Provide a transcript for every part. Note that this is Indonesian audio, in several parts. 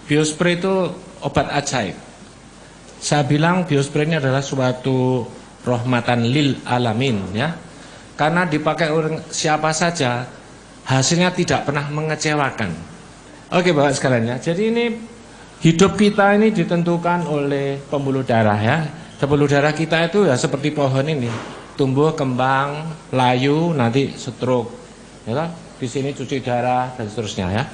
biospray itu obat ajaib. Saya bilang biospray ini adalah suatu rahmatan lil alamin ya. Karena dipakai orang siapa saja, hasilnya tidak pernah mengecewakan. Oke Bapak sekalian ya. Jadi ini hidup kita ini ditentukan oleh pembuluh darah ya. Pembuluh darah kita itu ya seperti pohon ini, tumbuh, kembang, layu, nanti stroke. Ya, di sini cuci darah dan seterusnya ya.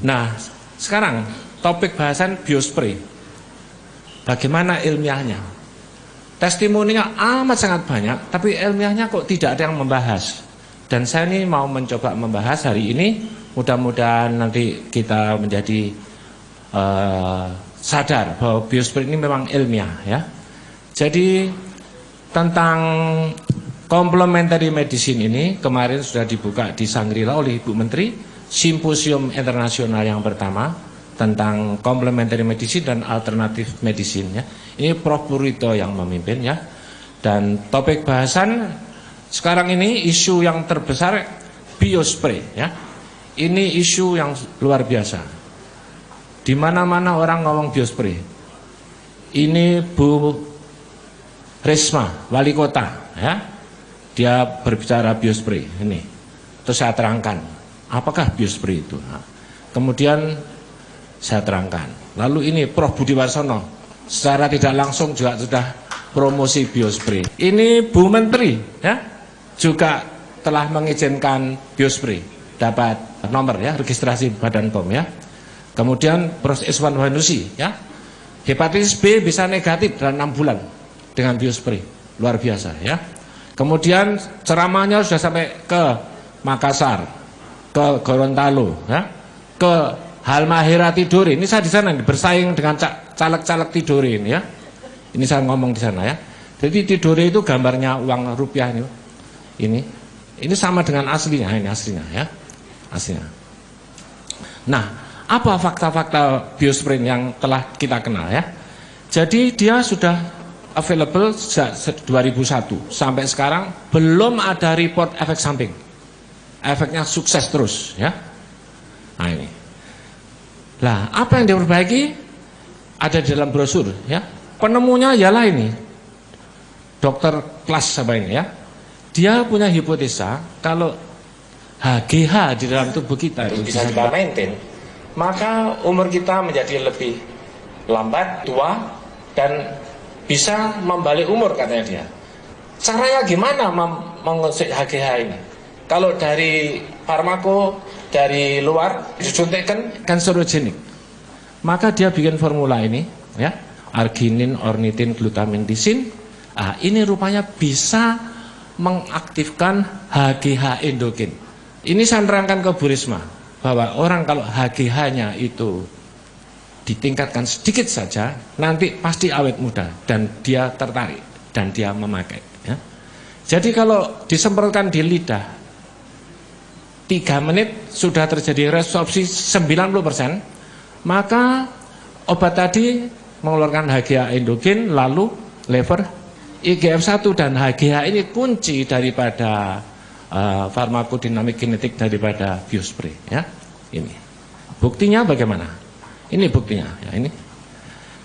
Nah, sekarang topik bahasan biospray. Bagaimana ilmiahnya? Testimoninya amat sangat banyak, tapi ilmiahnya kok tidak ada yang membahas. Dan saya ini mau mencoba membahas hari ini, mudah-mudahan nanti kita menjadi sadar bahwa biospray ini memang ilmiah ya. Jadi tentang complementary medicine ini kemarin sudah dibuka di Shangri-La oleh Ibu Menteri, simposium internasional yang pertama tentang complementary medicine dan alternative medicine ya. Ini Prof. Purito yang memimpin ya. Dan topik bahasan sekarang ini isu yang terbesar biospray ya. Ini isu yang luar biasa. Di mana-mana orang ngomong biospray. Ini Bu Risma, wali kota ya. Dia berbicara biospray ini. Terus saya terangkan, apakah biospray itu? Nah, kemudian saya terangkan. Lalu ini Prof. Budi Warsono secara tidak langsung juga sudah promosi biospray. Ini Bu Menteri ya juga telah mengizinkan biospray, dapat nomor ya registrasi Badan POM ya. Kemudian Prof. Iswan Wanusi ya, hepatitis B bisa negatif dalam 6 bulan dengan biospray, luar biasa ya. Kemudian ceramahnya sudah sampai ke Makassar, ke Gorontalo ya, ke Halmahera Tidore. Ini saya di sana bersaing dengan caleg-caleg Tidore ini ya. Ini saya ngomong di sana ya. Jadi Tidore itu gambarnya uang rupiah ini. Ini sama dengan aslinya, ini aslinya ya. Aslinya. Nah, apa fakta-fakta biospray yang telah kita kenal ya? Jadi dia sudah available sejak 2001 sampai sekarang belum ada report efek samping. Efeknya sukses terus ya. Nah ini. Lah, apa yang diperbaiki ada di dalam brosur ya. Penemunya ialah ini. Dokter kelas apa ini ya. Dia punya hipotesa kalau HGH di dalam tubuh kita itu bisa kita maintain, maka umur kita menjadi lebih lambat, tua, dan bisa membalik umur katanya dia. Caranya gimana mengusik HGH ini? Kalau dari farmako, dari luar disuntikkan kanserogenik, maka dia bikin formula ini ya, arginin, ornitin, glutamin, lisin. Ah, ini rupanya bisa mengaktifkan HGH endogen. Ini saya nerangkan ke Bu Risma bahwa orang kalau HGH-nya itu ditingkatkan sedikit saja, nanti pasti awet muda dan dia tertarik dan dia memakai ya. Jadi kalau disemprotkan di lidah 3 menit sudah terjadi resorpsi 90%, maka obat tadi mengeluarkan HGH endogen, lalu lever IGF-1 dan HGH ini kunci daripada farmakodinamik kinetik daripada biospray ya. Ini buktinya bagaimana? Ini buktinya ya, ini.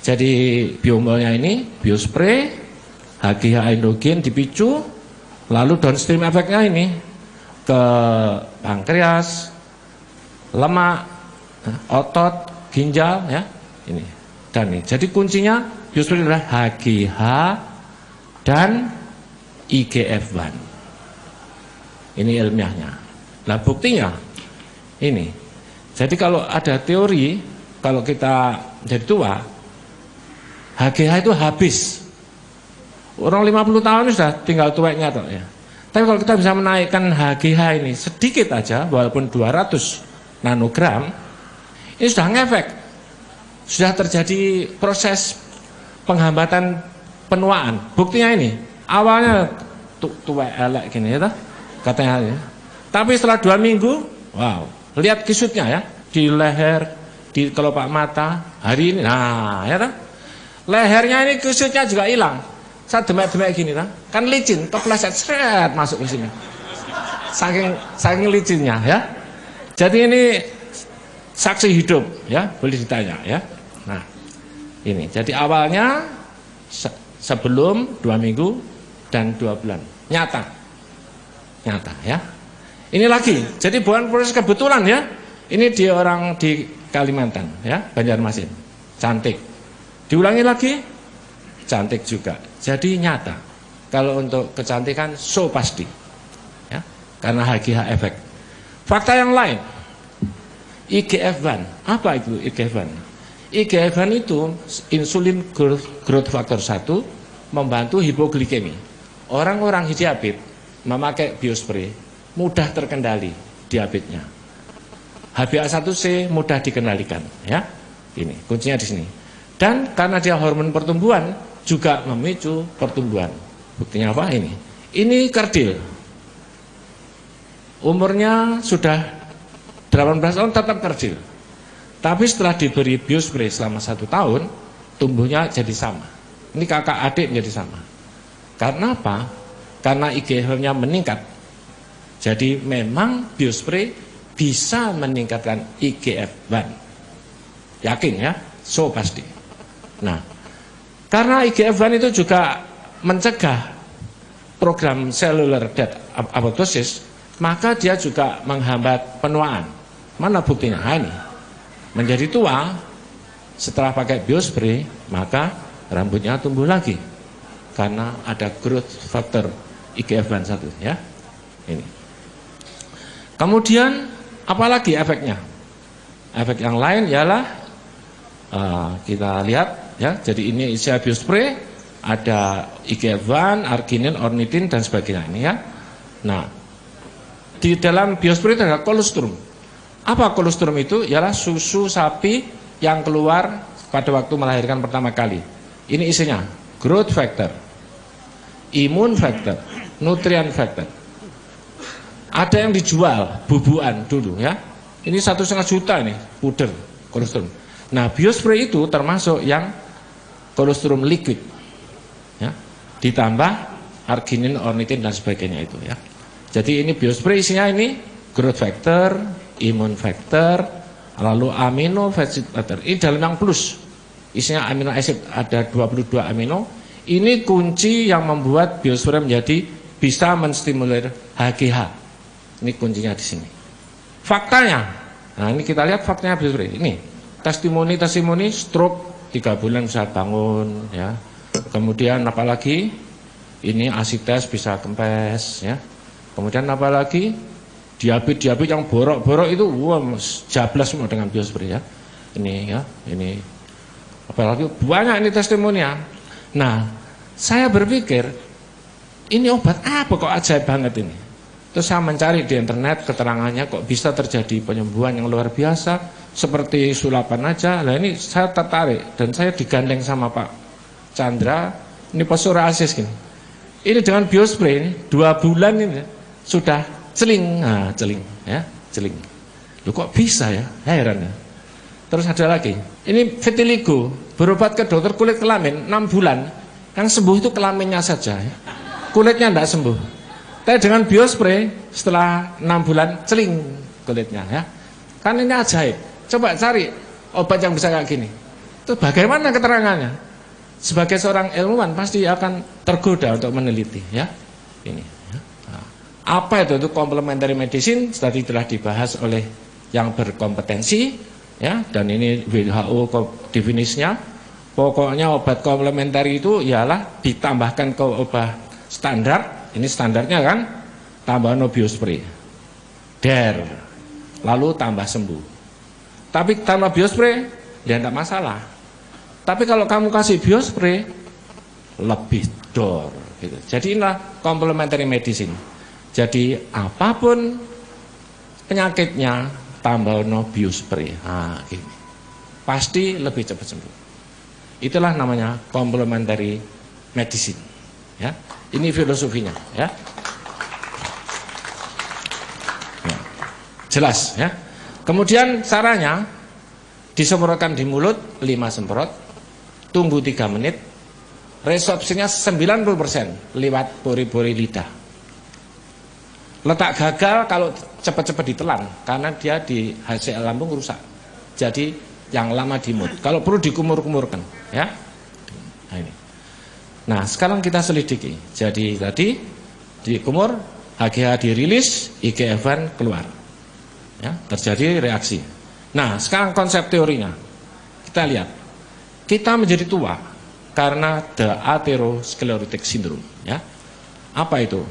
Jadi biomolnya ini biospray, HGH endogen dipicu, lalu downstream efeknya ini ke pankreas, lemak, otot, ginjal ya. Ini. Dan ini. Jadi kuncinya biospray adalah HGH dan IGF-1. Ini ilmiahnya. Nah, buktinya ini. Jadi kalau ada teori kalau kita jadi tua, HGH itu habis. Orang 50 tahun sudah tinggal tuanya toh ya. Tapi kalau kita bisa menaikkan HGH ini sedikit aja, walaupun 200 nanogram, ini sudah ngefek. Sudah terjadi proses penghambatan penuaan. Buktinya ini, awalnya tua elek gini ya toh, katanya ya. Tapi setelah 2 minggu, wow, lihat kisutnya ya, di leher, di kelopak mata, hari ini, nah ya kan, lehernya ini kusutnya juga hilang. Saya demek-demek gini kan licin, kepleset seret masuk ke sini. Saking licinnya ya. Jadi ini saksi hidup, ya, boleh ditanya, ya. Nah, ini. Jadi awalnya sebelum 2 minggu dan 2 bulan, nyata, ya. Ini lagi. Jadi bukan proses kebetulan, ya. Ini dia orang di Kalimantan, ya, Banjarmasin, cantik. Diulangi lagi, cantik juga. Jadi nyata. Kalau untuk kecantikan, so pasti, ya, karena HGH efek. Fakta yang lain, IGF-1, apa itu IGF-1? IGF-1 itu insulin growth factor 1 membantu hipoglikemi. Orang-orang diabetes memakai biospray mudah terkendali diabetesnya. HbA1c mudah dikendalikan, ya. Ini kuncinya di sini. Dan karena dia hormon pertumbuhan juga memicu pertumbuhan. Buktinya apa ini? Ini kerdil. Umurnya sudah 18 tahun tetap kerdil. Tapi setelah diberi biospray selama 1 tahun, tumbuhnya jadi sama. Ini kakak adik menjadi sama. Karena apa? Karena IGF-nya meningkat. Jadi memang biospray bisa meningkatkan IGF-1. Yakin, ya? So pasti. Nah, karena IGF-1 itu juga mencegah program cellular death apoptosis, maka dia juga menghambat penuaan. Mana buktinya? Nah, ini. Menjadi tua, setelah pakai biospray, maka rambutnya tumbuh lagi. Karena ada growth factor IGF-1, ya. Ini. Kemudian, apalagi efeknya? Efek yang lain ialah, kita lihat, ya. Jadi ini isi biospray, ada IGF-1, arginin, ornithin, dan sebagainya. Ini, ya. Nah, di dalam biospray itu ada kolostrum. Apa kolostrum itu? Ialah susu sapi yang keluar pada waktu melahirkan pertama kali. Ini isinya growth factor, immune factor, nutrient factor. Ada yang dijual bubuan dulu, ya. Ini 1,5 juta ini puder kolostrum. Nah, biospray itu termasuk yang kolostrum liquid, ya. Ditambah arginin, ornithin, dan sebagainya itu, ya. Jadi ini biospray isinya ini growth factor, immune factor, lalu amino acid factor. Ini dalam yang plus. Isinya amino acid ada 22 amino. Ini kunci yang membuat biospray menjadi bisa menstimulir HGH. Ini kuncinya di sini. Faktanya. Nah, ini kita lihat faktanya biospray. Ini testimoni stroke 3 bulan bisa bangun, ya. Kemudian apalagi ini asites bisa kempes, ya. Kemudian apalagi diabetes yang borok-borok itu, wah, jablas semua dengan biospray, ya. Ini, ya, ini apalagi banyak ini testimoninya. Nah, saya berpikir ini obat apa kok ajaib banget ini. Terus saya mencari di internet keterangannya kok bisa terjadi penyembuhan yang luar biasa seperti sulapan aja. Nah, ini saya tertarik dan saya digandeng sama Pak Chandra, ini Pak Surasis gini. Ini dengan biospray ini 2 bulan ini sudah celing, nah, celing, ya, celing. Loh, kok bisa, ya? Heran, ya. Terus ada lagi, ini vitiligo, berobat ke dokter kulit kelamin 6 bulan, yang sembuh itu kelaminnya saja, ya. Kulitnya tidak sembuh. Tapi dengan biospray setelah 6 bulan celing kulitnya, ya. Kan ini ajaib. Coba cari obat yang bisa kayak gini. Itu bagaimana keterangannya? Sebagai seorang ilmuwan pasti akan tergoda untuk meneliti, ya. Ini. Apa itu complementary medicine tadi telah dibahas oleh yang berkompetensi, ya, dan ini WHO definisinya. Pokoknya obat komplementari itu ialah ditambahkan ke obat standar. Ini standarnya kan tambah no biospray, lalu tambah sembuh. Tapi tambah biospray ya tidak masalah. Tapi kalau kamu kasih biospray lebih dor, gitu. Jadi inilah complementary medicine. Jadi apapun penyakitnya tambah no biospray, nah, gini. Pasti lebih cepat sembuh. Itulah namanya complementary medicine, ya. Ini filosofinya, ya. Ya. Jelas, ya. Kemudian caranya disemprotkan di mulut 5 semprot, tunggu 3 menit, resorpsinya 90% lewat pori-pori lidah. Letak gagal kalau cepat-cepat ditelan karena dia di HCl lambung rusak. jadi yang lama dimut. Kalau perlu dikumur-kumurkan, ya. Nah, ini. Nah, sekarang kita selidiki. Jadi tadi dikumur, HGH dirilis, IGF-1 keluar. Ya, terjadi reaksi. Nah, sekarang konsep teorinya. Kita lihat. Kita menjadi tua karena the atherosclerotic syndrome, ya. Apa itu?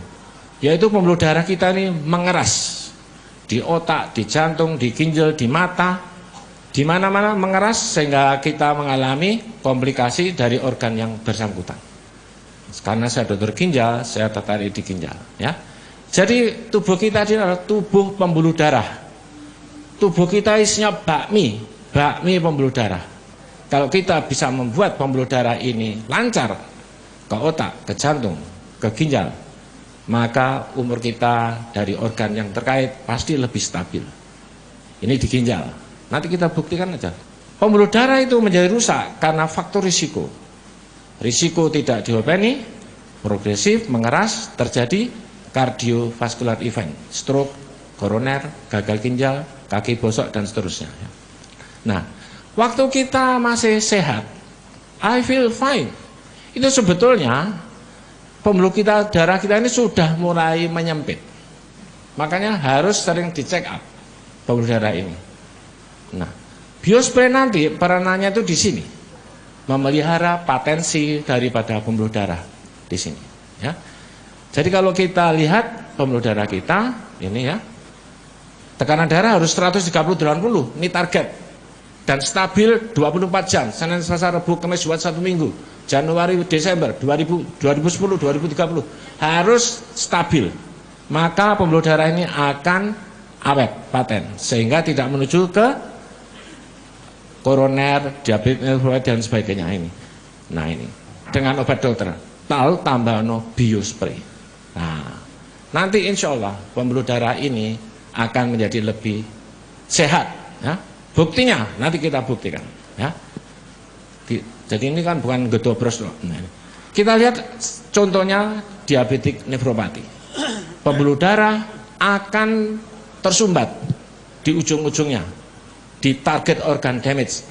Yaitu pembuluh darah kita ini mengeras di otak, di jantung, di ginjal, di mata, di mana-mana mengeras sehingga kita mengalami komplikasi dari organ yang bersangkutan. Karena saya dokter ginjal, saya tertarik di ginjal, ya. Jadi tubuh kita ini adalah tubuh pembuluh darah. Tubuh kita isinya bakmi pembuluh darah. Kalau kita bisa membuat pembuluh darah ini lancar ke otak, ke jantung, ke ginjal, maka umur kita dari organ yang terkait pasti lebih stabil. Ini di ginjal. Nanti kita buktikan aja. Pembuluh darah itu menjadi rusak karena faktor risiko. Risiko tidak diopeni, progresif, mengeras, terjadi cardiovascular event, stroke, koroner, gagal ginjal, kaki bosok, dan seterusnya. Nah, waktu kita masih sehat, I feel fine, itu sebetulnya pembuluh darah kita ini sudah mulai menyempit. Makanya harus sering dicek up pembuluh darah ini. Nah, biospray nanti peranannya itu di sini, memelihara patensi daripada pembuluh darah di sini, ya. Jadi kalau kita lihat pembuluh darah kita ini, ya, tekanan darah harus 130/80, ini target, dan stabil 24 jam, Senin, Selasa, Rabu, Kamis, Jumat, 1 minggu, Januari, Desember 2010, 2030 harus stabil. Maka pembuluh darah ini akan awet, paten, sehingga tidak menuju ke koroner, diabetes, dan sebagainya ini. Nah, ini dengan obat dokter, tambah biospray. Nah, nanti insya Allah pembuluh darah ini akan menjadi lebih sehat, ya. Buktinya nanti kita buktikan, ya. Jadi ini kan bukan gedobros loh. Nah, kita lihat contohnya diabetik nefropati. Pembuluh darah akan tersumbat di ujung-ujungnya, di target organ damage,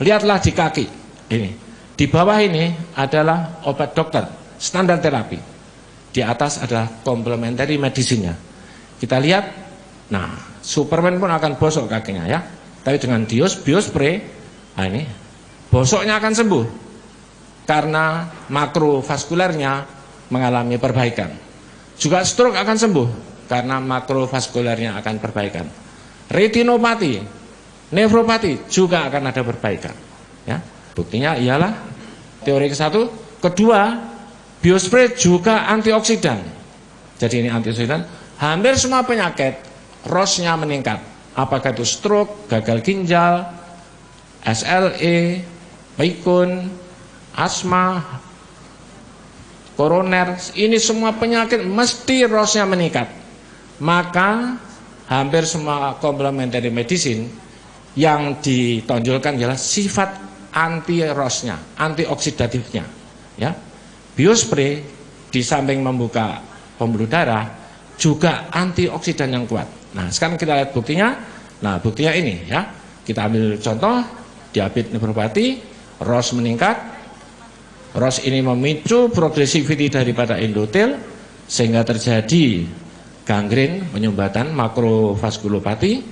Lihatlah di kaki ini. Di bawah ini adalah obat dokter, standar terapi. Di atas adalah complementary medicine-nya. Kita lihat, nah, Superman pun akan bosok kakinya, ya. Tapi dengan biospray, nah ini bosoknya akan sembuh karena makrovaskulernya mengalami perbaikan. Juga stroke akan sembuh karena makrovaskulernya akan perbaikan. Retinopati, nefropati juga akan ada perbaikan, ya. Buktinya ialah teori ke-1, kedua, biospray juga antioksidan. Jadi ini antioksidan, hampir semua penyakit ROS-nya meningkat. Apakah itu stroke, gagal ginjal, SLE, pikun, asma, koroner, ini semua penyakit mesti ROS-nya meningkat. Maka hampir semua complementary medicine yang ditonjolkan adalah sifat anti ROS-nya, antioksidatifnya, ya. Biospray di samping membuka pembuluh darah juga antioksidan yang kuat. Nah, sekarang kita lihat buktinya. Nah, buktinya ini, ya. Kita ambil contoh diabetes nefropati, ROS meningkat. ROS ini memicu progresivity daripada endotel sehingga terjadi gangren, penyumbatan, makrovaskulopati.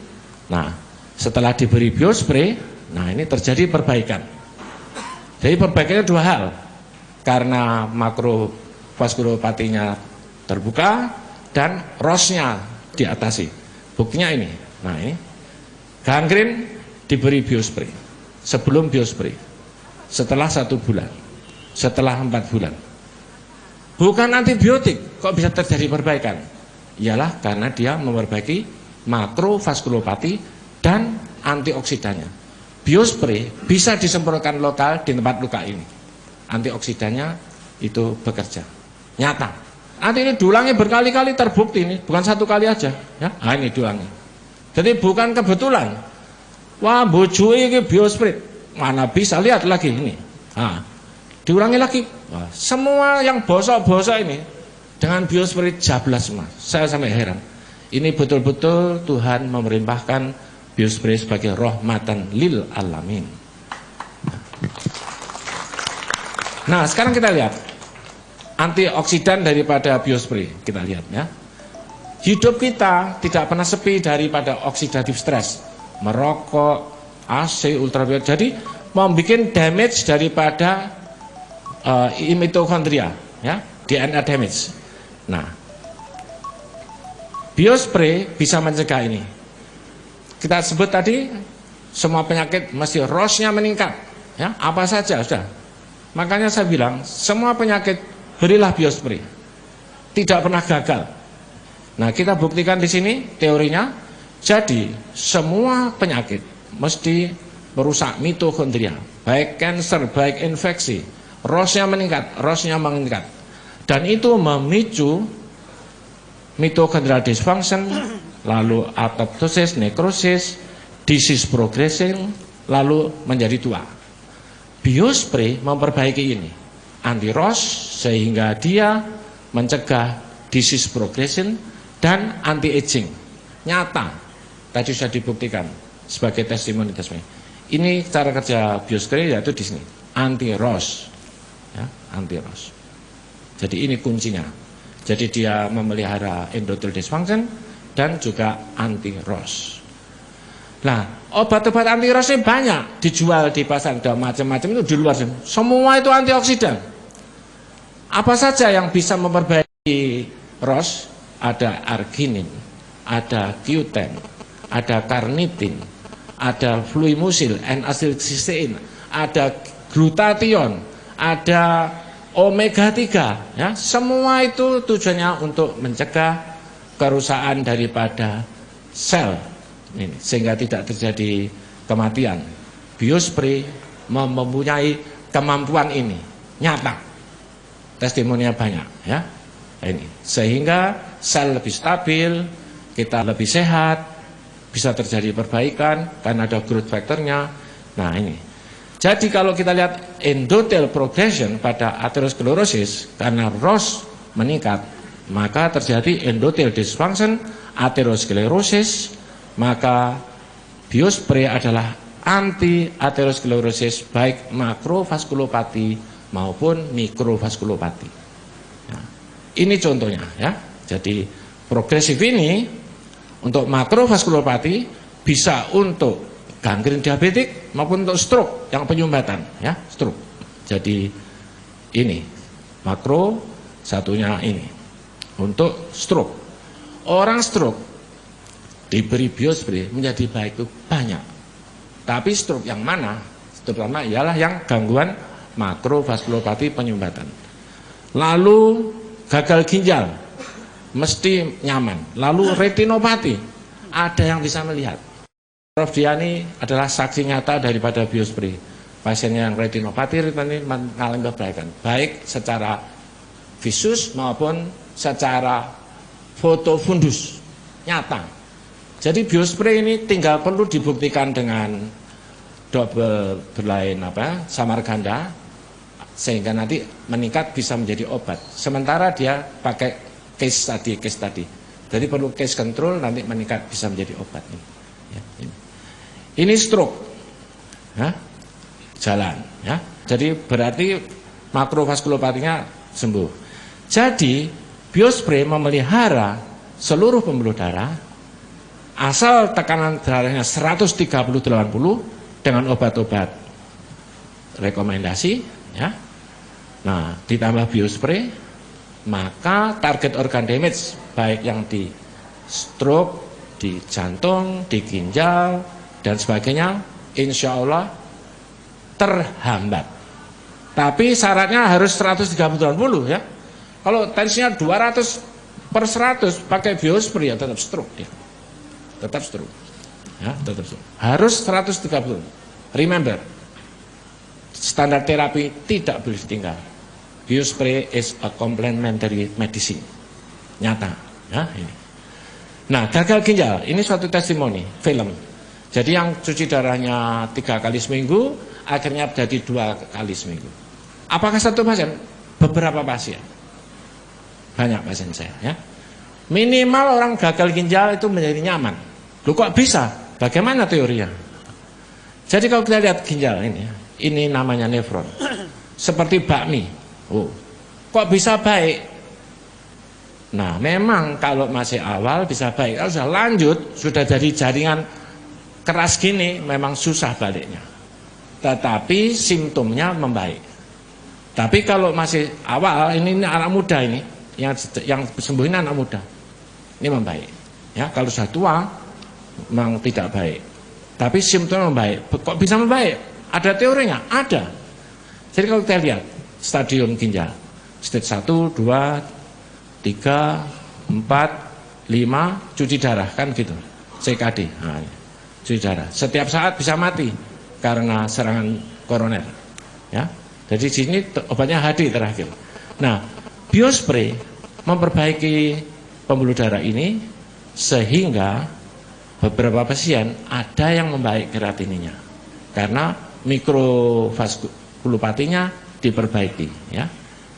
Nah, setelah diberi biospray, nah ini terjadi perbaikan. Jadi perbaikannya dua hal. Karena makrovaskulopatinya terbuka dan ROS-nya diatasi. Buktinya ini. Nah, ini gangren diberi biospray. Sebelum biospray, setelah 1 bulan, setelah 4 bulan. Bukan antibiotik, kok bisa terjadi perbaikan? Ialah karena dia memperbaiki makrovaskulopati dan antioksidannya. Biospray bisa disemprotkan lokal di tempat luka ini. Antioksidannya itu bekerja nyata. Nanti ini diulangi berkali-kali, terbukti ini, bukan 1 kali aja, ya. Nah, ini diulangi. Jadi bukan kebetulan. Wah, bojoi ini biospray, mana bisa, lihat lagi ini. Nah, diulangi lagi. Wah, semua yang bosok-bosok ini dengan biospray jablas semua. Saya sampai heran. Ini betul-betul Tuhan memerintahkan biospray sebagai rahmatan lil alamin. Nah, sekarang kita lihat antioksidan daripada biospray. Kita lihat ya. Hidup kita tidak pernah sepi daripada oksidatif stres. Merokok, AC, ultraviolet. Jadi membuat damage daripada mitokondria, ya, DNA damage. Nah, biospray bisa mencegah ini. Kita sebut tadi semua penyakit mesti ROS-nya meningkat, ya, apa saja sudah. Makanya saya bilang semua penyakit berilah biospray, tidak pernah gagal. Nah, kita buktikan di sini teorinya. Jadi semua penyakit mesti merusak mitokondria, baik kanker, baik infeksi, ROS-nya meningkat, dan itu memicu mitochondrial dysfunction, lalu apoptosis, nekrosis, disease progressing, lalu menjadi tua. Biospray memperbaiki ini, anti ROS, sehingga dia mencegah disease progression dan anti aging. Nyata, tadi sudah dibuktikan sebagai testimoni. Ini cara kerja biospray, yaitu di sini, anti ROS, ya, anti ROS. Jadi ini kuncinya. Jadi dia memelihara endothelial dysfunction dan juga anti ROS. Nah, obat-obat anti ROS ini banyak dijual di pasar, ada macam-macam itu di luar sana. Semua itu antioksidan. Apa saja yang bisa memperbaiki ROS? Ada arginin, ada Q10, ada carnitin, ada fluimusil, N-acetylcysteine, ada glutathione, ada omega 3, ya. Semua itu tujuannya untuk mencegah kerusakan daripada sel ini, sehingga tidak terjadi kematian. Biospray mempunyai kemampuan ini, nyata, testimoninya banyak, ya. Ini sehingga sel lebih stabil, kita lebih sehat, bisa terjadi perbaikan karena ada growth factornya. Nah, ini. Jadi kalau kita lihat endothelial progression pada atherosclerosis, karena ROS meningkat, maka terjadi endothelial dysfunction, atherosclerosis. Maka biospray adalah anti atherosclerosis, baik makrovaskulopati maupun mikrovaskulopati. Nah, ini contohnya, ya. Jadi progresif ini untuk makrovaskulopati bisa untuk gangren diabetik maupun untuk stroke yang penyumbatan, ya, stroke. Jadi ini makro, satunya ini untuk stroke. Orang stroke diberi biospray menjadi baik itu banyak. Tapi stroke yang mana? Terutama ialah yang gangguan makrovaskulopati penyumbatan. Lalu gagal ginjal mesti nyaman. Lalu retinopati, ada yang bisa melihat. Prof. Diani adalah saksi nyata daripada biospray. Pasien yang retinopati mengalami perbaikan, baik secara visus maupun secara fotofundus, nyata. Jadi biospray ini tinggal perlu dibuktikan dengan double berlain samar ganda, sehingga nanti meningkat bisa menjadi obat. Sementara dia pakai case tadi. Jadi perlu case control, nanti meningkat bisa menjadi obat. Ya, ini stroke, ya, jalan, ya. Jadi berarti makrovaskulopatinya sembuh. Jadi biospray memelihara seluruh pembuluh darah, asal tekanan darahnya 130/80 dengan obat-obat rekomendasi, ya. Nah, ditambah biospray, maka target organ damage baik yang di stroke, di jantung, di ginjal dan sebagainya, insya Allah terhambat. Tapi syaratnya harus 130/80, ya. Kalau tensinya 200/100 pakai biospray, ya tetap stroke dia. Tetap stroke. Ya, tetap stroke. Harus 130. Remember, standar terapi tidak boleh ditinggal. Biospray is a complementary medicine. Nyata, ya, ini. Nah, gagal ginjal, ini suatu testimoni, film. Jadi yang cuci darahnya 3 kali seminggu, akhirnya jadi 2 kali seminggu. Apakah satu pasien? Beberapa pasien. Banyak pasien saya, ya. Minimal orang gagal ginjal itu menjadi nyaman. Loh, kok bisa? Bagaimana teorinya? Jadi kalau kita lihat ginjal ini namanya nefron. Seperti bakmi. Oh, kok bisa baik? Nah, memang kalau masih awal bisa baik. Kalau sudah lanjut, sudah jadi jaringan keras gini, memang susah baliknya. Tetapi simptomnya membaik. Tapi kalau masih awal, ini anak muda ini, yang sembuh ini anak muda, ini membaik. Ya, kalau sudah tua, memang tidak baik. Tapi simptomnya membaik. Kok bisa membaik? Ada teorinya? Ada. Jadi kalau kita lihat stadium ginjal, stage 1, 2, 3, 4, 5, cuci darah kan gitu, CKD, nah, cuci darah. Setiap saat bisa mati karena serangan koroner. Ya, jadi di sini obatnya HD terakhir. Nah, biospray memperbaiki pembuluh darah ini sehingga beberapa pasien ada yang membaik kreatininya karena mikrovaskulopatinya diperbaiki. Ya,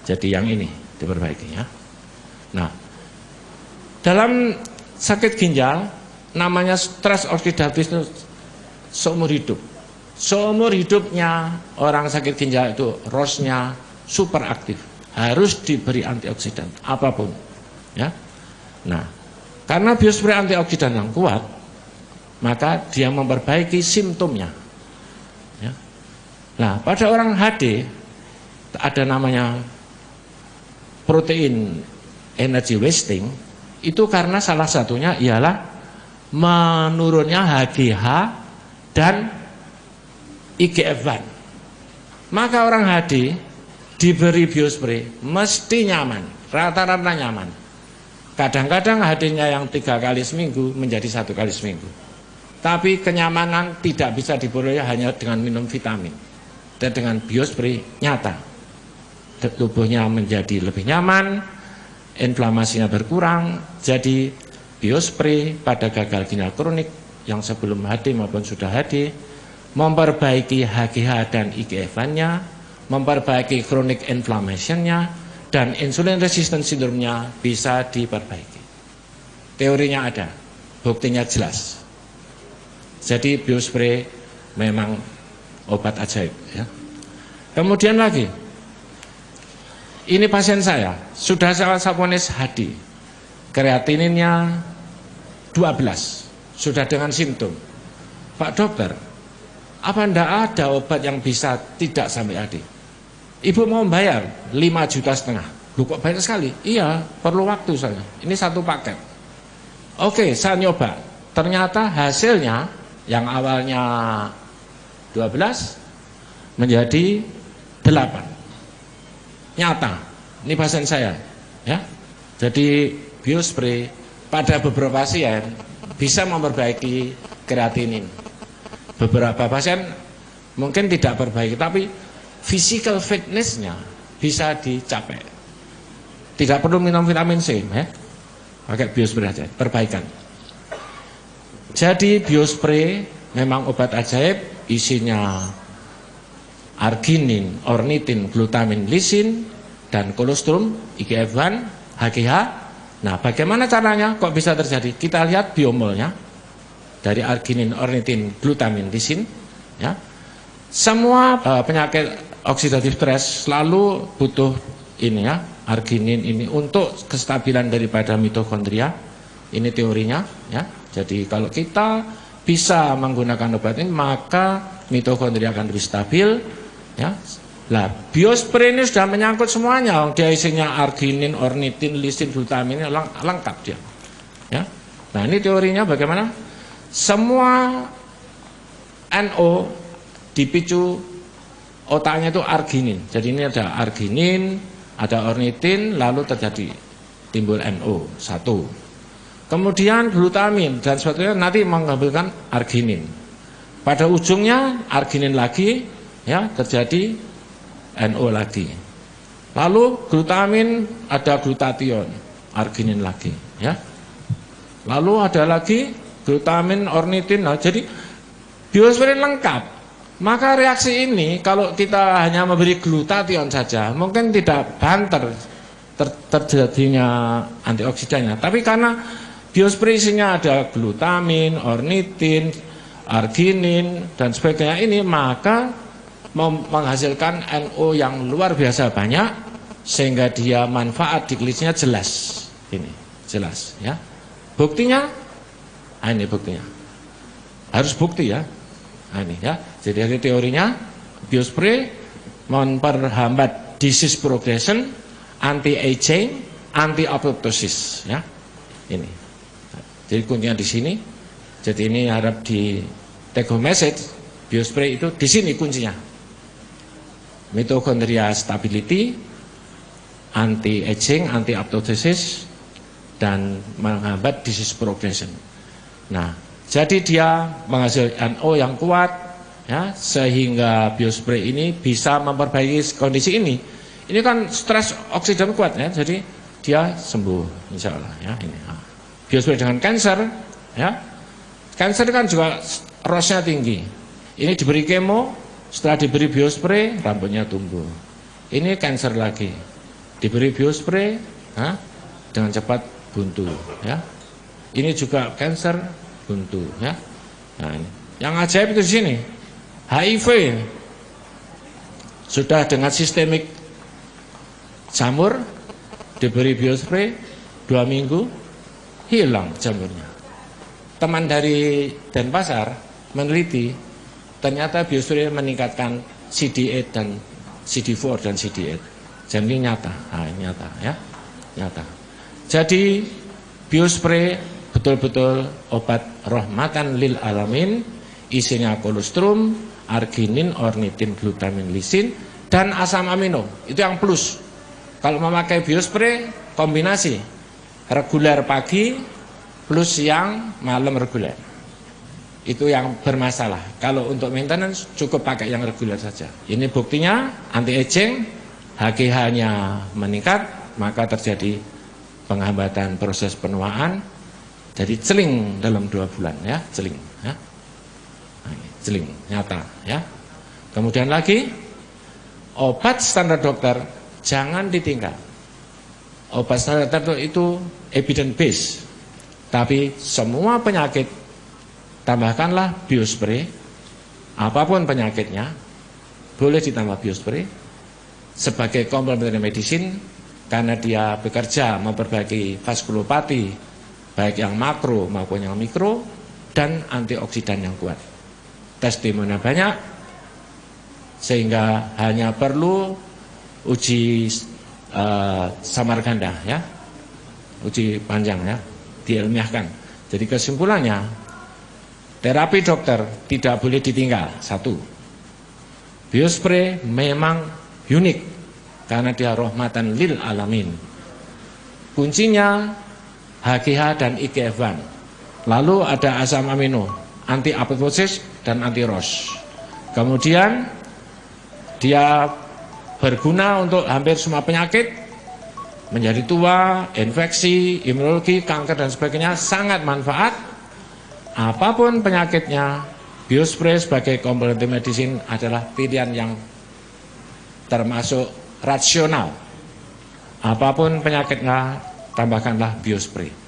jadi yang ini diperbaiki ya. Nah, dalam sakit ginjal namanya stres oksidatif itu seumur hidup. Seumur hidupnya orang sakit ginjal itu ROS-nya super aktif, harus diberi antioksidan apapun. Ya, nah karena biospray antioksidan yang kuat, maka dia memperbaiki simptomnya. Ya. Nah, pada orang HD ada namanya protein energy wasting, itu karena salah satunya ialah menurunnya HGH dan IGF-1. Maka orang HD diberi biospray mesti nyaman, rata-rata nyaman. Kadang-kadang HD-nya yang 3 kali seminggu menjadi 1 kali seminggu. Tapi kenyamanan tidak bisa diperoleh hanya dengan minum vitamin. Dan dengan biospray nyata, tubuhnya menjadi lebih nyaman, inflamasinya berkurang. Jadi biospray pada gagal ginjal kronik yang sebelum HD maupun sudah HD memperbaiki HGH dan IGF-1-nya, memperbaiki chronic inflammation-nya, dan insulin resistance syndrome-nya bisa diperbaiki. Teorinya ada, buktinya jelas. Jadi biospray memang obat ajaib ya. Kemudian lagi, ini pasien saya, sudah saya saponis HD, kreatininnya 12, sudah dengan simptom. Pak dokter, apa enggak ada obat yang bisa tidak sampai HD? Ibu mau bayar 5,5 juta. Loh kok banyak sekali? Iya, perlu waktu saya. Ini satu paket. Oke, saya nyoba. Ternyata hasilnya yang awalnya 12 menjadi 8. Nyata, ini pasien saya, ya. Jadi biospray pada beberapa pasien bisa memperbaiki kreatinin. Beberapa pasien mungkin tidak perbaiki, tapi physical fitness-nya bisa dicapai. Tidak perlu minum vitamin C, ya. Pakai biospray aja, perbaikan. Jadi biospray memang obat ajaib, isinya arginin, ornitin, glutamin, lisin, dan kolostrum, IGF-1, HGH. Nah, bagaimana caranya? Kok bisa terjadi? Kita lihat biomolnya dari arginin, ornitin, glutamin, lisin. Ya, semua penyakit oksidatif stres selalu butuh ini ya, arginin ini untuk kestabilan daripada mitokondria. Ini teorinya. Ya, jadi kalau kita bisa menggunakan obat ini, maka mitokondria akan lebih stabil. Ya, lah biospray ini sudah menyangkut semuanya. Dia isinya arginin, ornitin, lisin, glutamin, lengkap dia. Ya, nah ini teorinya bagaimana? Semua NO dipicu otaknya itu arginin. Jadi ini ada arginin, ada ornitin, lalu terjadi timbul NO satu. Kemudian glutamin dan sebagainya nanti mengambilkan arginin. Pada ujungnya arginin lagi, ya terjadi NO lagi. Lalu glutamin ada glutation, arginin lagi, ya. Lalu ada lagi glutamin, ornitin. Nah, jadi biospray lengkap. Maka reaksi ini kalau kita hanya memberi glutation saja mungkin tidak banter terjadinya antioksidannya. Tapi karena biospray isinya ada glutamin, ornitin, arginin, dan sebagainya ini, maka menghasilkan NO yang luar biasa banyak, sehingga dia manfaat di kulitnya jelas. Ini jelas ya. Buktinya, ini buktinya. Harus bukti ya. Ini ya. Jadi dari teorinya, biospray memperhambat disease progression, anti-aging, anti-apoptosis ya. Ini. Jadi kuncinya di sini. Jadi ini harap di take home message, biospray itu di sini kuncinya. Mitochondria stability, anti-aging, anti-apoptosis, dan menghambat disease progression. Nah, jadi dia menghasilkan NO yang kuat, ya, sehingga biospray ini bisa memperbaiki kondisi ini. Ini kan stres oksidan kuat ya, jadi dia sembuh, insya Allah ya. Ini biospray dengan cancer, ya, cancer kan juga ROS-nya tinggi. Ini diberi kemo, setelah diberi biospray rambutnya tumbuh. Ini cancer lagi, diberi biospray, dengan cepat buntu, ya. Ini juga cancer buntu, ya. Nah, ini. Yang ajaib itu di sini, HIV sudah dengan sistemik jamur, diberi biospray 2 minggu hilang jamurnya. Teman dari Denpasar meneliti, ternyata biospray meningkatkan CD8 dan CD4 dan CD8. Jadi nyata, nyata ya, nyata. Jadi biospray betul-betul obat rahmatan lil alamin, isinya kolostrum, arginin, ornitin, glutamin, lisin, dan asam amino. Itu yang plus. Kalau memakai biospray kombinasi reguler pagi plus siang, malam reguler. Itu yang bermasalah. Kalau untuk maintenance cukup pakai yang reguler saja. Ini buktinya anti-aging, HGH-nya meningkat, maka terjadi penghambatan proses penuaan. Jadi celing dalam 2 bulan ya, celing ya. Celing nyata ya. Kemudian lagi obat standar dokter jangan ditinggal. Obat standar dokter itu evidence based. Tapi semua penyakit tambahkanlah biospray. Apapun penyakitnya boleh ditambah biospray sebagai complementary medicine, karena dia bekerja memperbaiki vaskulopati baik yang makro maupun yang mikro, dan antioksidan yang kuat. Testimoninya banyak, sehingga hanya perlu uji samarkanda ya, uji panjang ya, diilmiahkan. Jadi kesimpulannya, terapi dokter tidak boleh ditinggal. 1, biospray memang unik karena dia rahmatan lil alamin. Kuncinya HGH dan IGF-1. Lalu ada asam amino, anti apoptosis dan anti ROS. Kemudian dia berguna untuk hampir semua penyakit, menjadi tua, infeksi, imunologi, kanker dan sebagainya, sangat manfaat. Apapun penyakitnya, biospray sebagai complementary medicine adalah pilihan yang termasuk rasional. Apapun penyakitnya, tambahkanlah biospray.